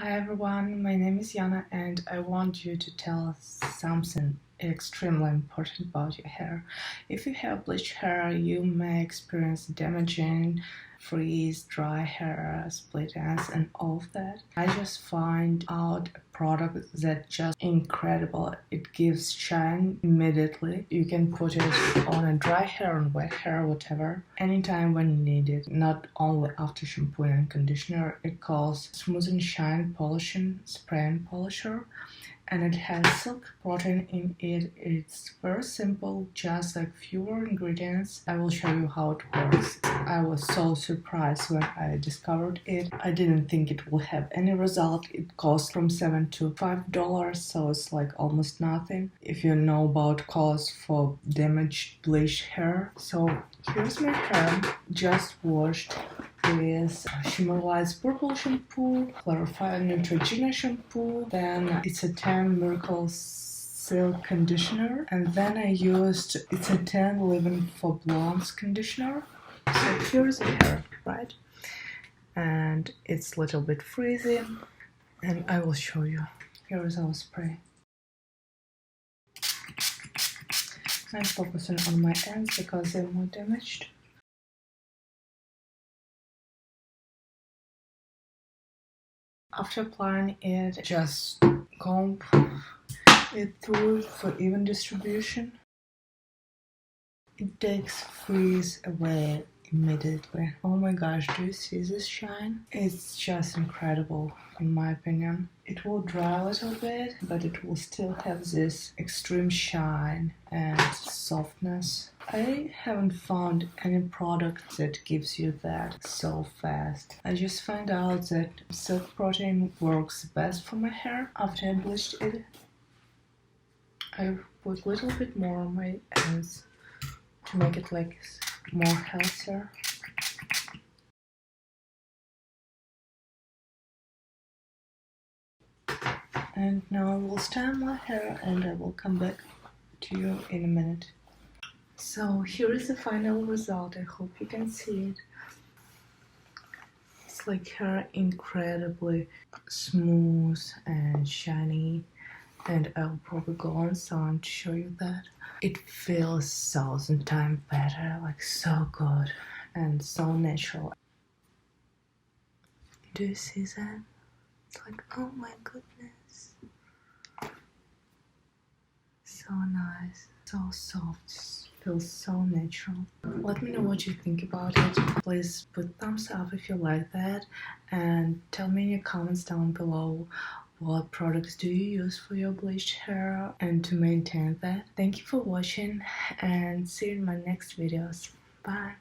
Hi everyone, my name is Yana and I want you to tell us something extremely important about your hair. If you have bleached hair, you may experience damaging, freeze, dry hair, split ends and all of that. I just find out a product that's just incredible. It gives shine immediately. You can put it on a dry hair, on wet hair, whatever, anytime when needed, not only after shampooing and conditioner. It calls Smooth and Shine Polishing Spray and Polisher, and it has silk protein in it. It's very simple, just like fewer ingredients. I will show you how it works. I was so surprised when I discovered it. I didn't think it would have any result. It costs from $7 to $5, so it's like almost nothing if you know about costs for damaged bleached hair. So here's my hair, just washed with Shimmer Lights Purple shampoo, Clarify Neutrogena shampoo, then it's a 10 Miracle Silk conditioner, and then I used it's a 10 Living for Blondes conditioner. So here's the hair, right? And it's a little bit frizzy, and I will show you. Here is our spray. I'm focusing on my ends because they're more damaged. After applying it, just comb it through for even distribution. It takes frizz away immediately. Oh my gosh, do you see this shine? It's just incredible in my opinion. It will dry a little bit, but it will still have this extreme shine and softness. I haven't found any product that gives you that so fast. I just found out that silk protein works best for my hair after I bleached it. I put a little bit more on my ends to make it like more healthier. And now I will style my hair and I will come back to you in a minute. So here is the final result. I hope you can see it. It's like hair incredibly smooth and shiny, and I'll probably go on sun to show you that. It feels 1,000 times better, like so good and so natural. Do you see that? It's like, oh my goodness. So nice, so soft, feels so natural. Let me know what you think about it. Please put thumbs up if you like that, and tell me in your comments down below what products do you use for your bleached hair and to maintain that. Thank you for watching and see you in my next videos. Bye.